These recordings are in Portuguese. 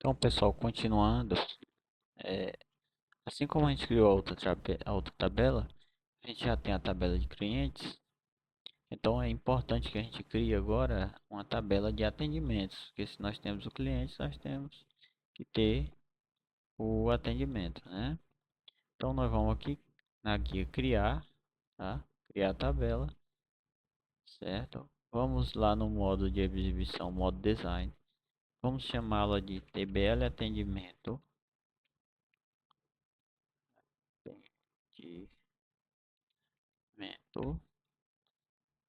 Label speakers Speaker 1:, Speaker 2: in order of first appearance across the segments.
Speaker 1: Então, pessoal, continuando, é, assim como a gente criou a outra tabela, a gente já tem a tabela de clientes. Então, é importante que a gente crie agora uma tabela de atendimentos, porque se nós temos o cliente, nós temos que ter o atendimento, né? Então, nós vamos aqui na guia criar, tá? Criar a tabela, certo? Vamos lá no modo de exibição, modo design. Vamos chamá-la de TBL atendimento. Atendimento.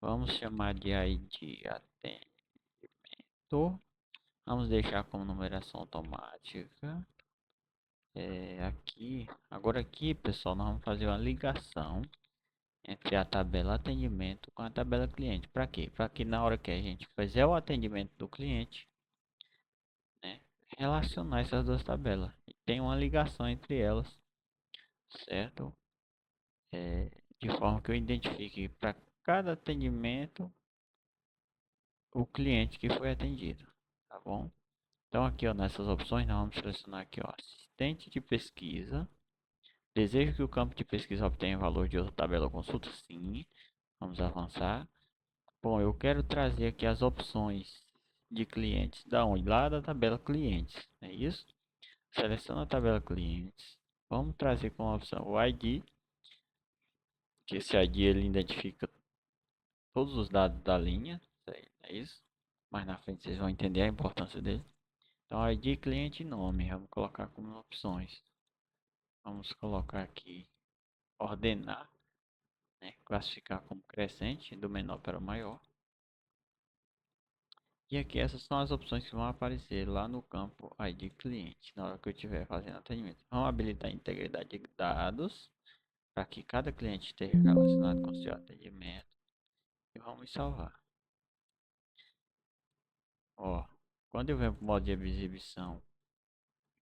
Speaker 1: Vamos chamar de ID atendimento. Vamos deixar como numeração automática. Agora aqui, pessoal, nós vamos fazer uma ligação entre a tabela atendimento com a tabela cliente. Para quê? Para que na hora que a gente fizer o atendimento do cliente, né, relacionar essas duas tabelas. E tem uma ligação entre elas, certo? De forma que eu identifique para cada atendimento o cliente que foi atendido, tá bom? Então aqui, ó, nessas opções nós vamos selecionar aqui, ó, assistente de pesquisa. Desejo que o campo de pesquisa obtenha valor de outra tabela ou consulta? Sim. Vamos avançar. Bom, eu quero trazer aqui as opções de clientes. Da onde? Lá da tabela clientes, é isso? Seleciona a tabela clientes. Vamos trazer como opção o ID, que esse ID ele identifica todos os dados da linha, é isso? Mais na frente vocês vão entender a importância dele. Então, ID, cliente e nome, vamos colocar como opções. Vamos colocar aqui ordenar, né? Classificar como crescente, do menor para o maior. E aqui essas são as opções que vão aparecer lá no campo ID cliente, na hora que eu estiver fazendo atendimento. Vamos habilitar a integridade de dados, para que cada cliente esteja relacionado com o seu atendimento. E vamos salvar. Ó, quando eu venho para o modo de exibição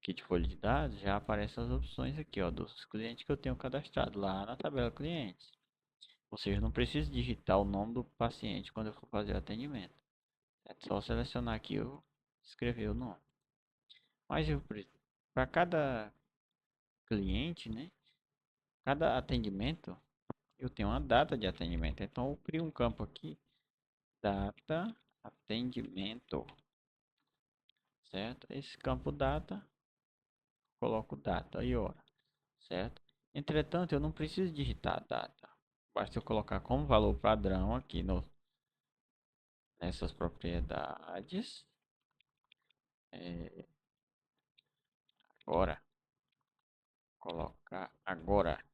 Speaker 1: aqui de folha de dados, já aparecem as opções aqui, ó, dos clientes que eu tenho cadastrado lá na tabela clientes. Ou seja, não preciso digitar o nome do paciente quando eu for fazer o atendimento. É só selecionar aqui e escrever o nome. Mas eu para cada cliente, né? Cada atendimento, eu tenho uma data de atendimento. Então eu crio um campo aqui, data atendimento, certo? Esse campo data, coloco data e hora, certo? Entretanto, eu não preciso digitar a data. Basta eu colocar como valor padrão aqui nessas propriedades. É, agora, colocar agora.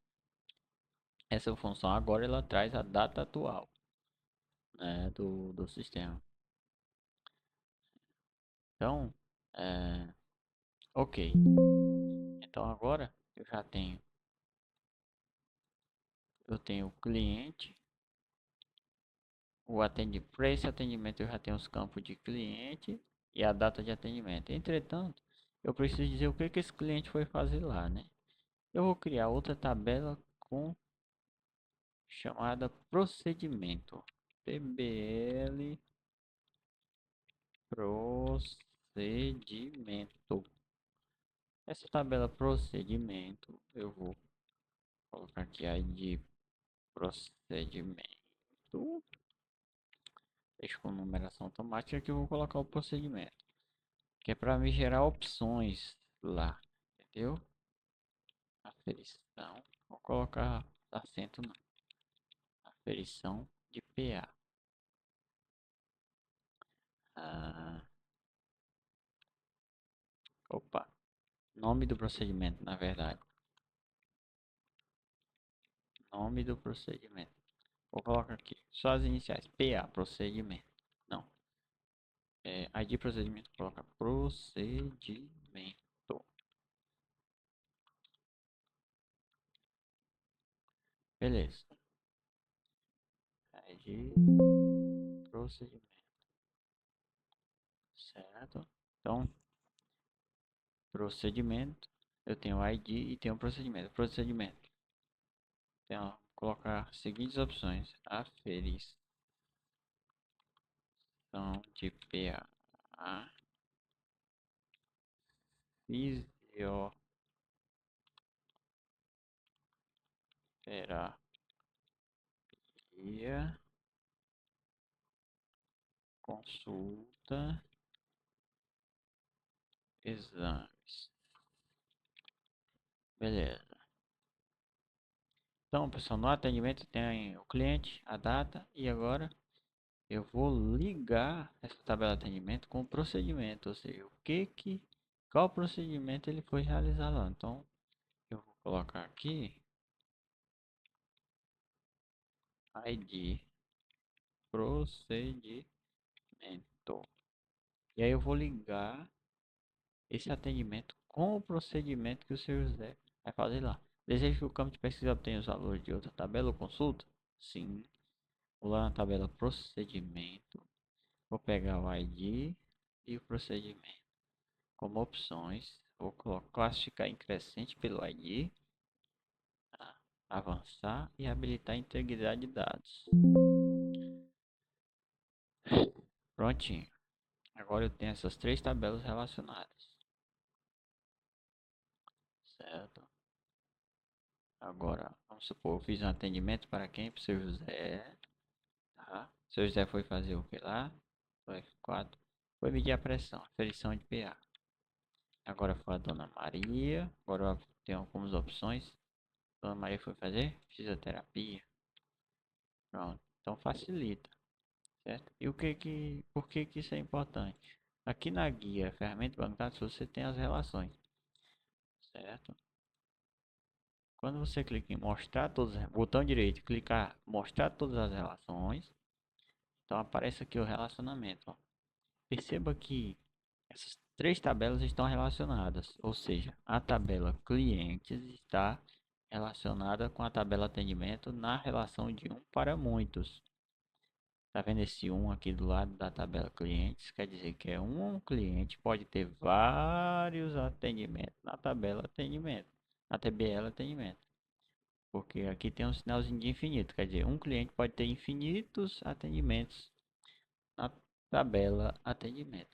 Speaker 1: Essa função agora ela traz a data atual, né, do sistema. Então, é, ok. Então agora eu tenho o cliente, o atendimento. Para esse atendimento eu já tenho os campos de cliente e a data de atendimento. Entretanto, eu preciso dizer o que que esse cliente foi fazer lá, né? Eu vou criar outra tabela com chamada procedimento. TBL procedimento. Essa tabela procedimento eu vou colocar aqui ID procedimento. Deixa com numeração automática que eu vou colocar o procedimento, que é para me gerar opções lá, entendeu? Aferição, vou colocar acento na aferição de PA. Ah, opa, nome do procedimento, na verdade, nome do procedimento. Vou colocar aqui só as iniciais, PA, procedimento. Não, ID procedimento, coloca procedimento. Beleza. ID procedimento, certo? Então, procedimento, eu tenho ID e tenho procedimento. Procedimento, então, vou colocar as seguintes opções: aferição de PA, fisioterapia, consulta, exames. Beleza. Então, pessoal, no atendimento tem o cliente, a data e agora eu vou ligar essa tabela de atendimento com o procedimento, ou seja, qual procedimento ele foi realizar lá. Então, eu vou colocar aqui ID procedimento. E aí eu vou ligar esse atendimento com o procedimento que o senhor José vai fazer lá. Deseja que o campo de pesquisa obtenha os valores de outra tabela ou consulta? Sim. Vou lá na tabela procedimento. Vou pegar o ID e o procedimento. Como opções, vou classificar em crescente pelo ID, tá? Avançar e habilitar a integridade de dados. Prontinho. Agora eu tenho essas três tabelas relacionadas. Certo? Agora, vamos supor, eu fiz um atendimento para quem? Para o seu José. Tá? O seu José foi fazer o que lá? O F4. Foi medir a pressão, aferição de PA. Agora foi a Dona Maria. Agora eu tenho algumas opções. Dona Maria foi fazer fisioterapia. Pronto. Então facilita, certo? E por que isso é importante? Aqui na guia ferramenta bancária você tem as relações, certo? Quando você clica em mostrar todas, botão direito, clicar mostrar todas as relações, então aparece aqui o relacionamento, ó. Perceba que essas três tabelas estão relacionadas, ou seja, a tabela clientes está relacionada com a tabela atendimento na relação de um para muitos. Tá vendo esse um aqui do lado da tabela clientes? Quer dizer que é um cliente pode ter vários atendimentos na tabela atendimento, na TBL atendimento. Porque aqui tem um sinalzinho de infinito, quer dizer, um cliente pode ter infinitos atendimentos na tabela atendimento.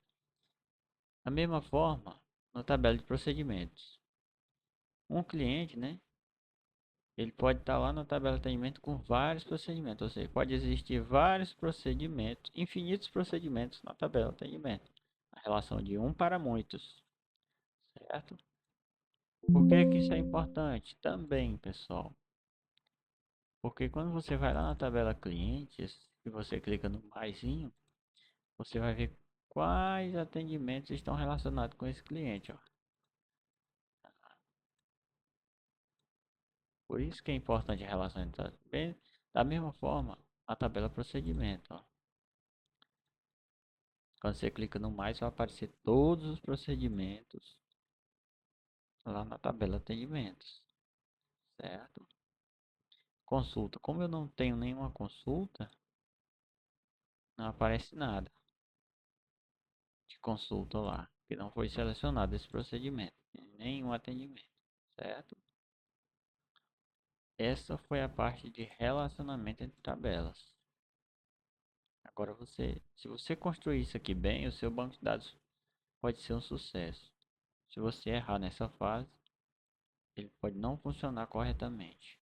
Speaker 1: Da mesma forma, na tabela de procedimentos. Um cliente, né? Ele pode estar lá na tabela de atendimento com vários procedimentos, ou seja, pode existir vários procedimentos, infinitos procedimentos na tabela de atendimento. A relação de um para muitos, certo? Por que isso é importante? Também, pessoal. Porque quando você vai lá na tabela clientes e você clica no maisinho, você vai ver quais atendimentos estão relacionados com esse cliente, ó. Por isso que é importante a relação entre bem, da mesma forma, a tabela procedimento, ó. Quando você clica no mais, vai aparecer todos os procedimentos lá na tabela atendimentos, certo? Consulta. Como eu não tenho nenhuma consulta, não aparece nada de consulta lá, que não foi selecionado esse procedimento, nenhum atendimento, certo? Essa foi a parte de relacionamento entre tabelas. Agora se você construir isso aqui bem, o seu banco de dados pode ser um sucesso. Se você errar nessa fase, ele pode não funcionar corretamente.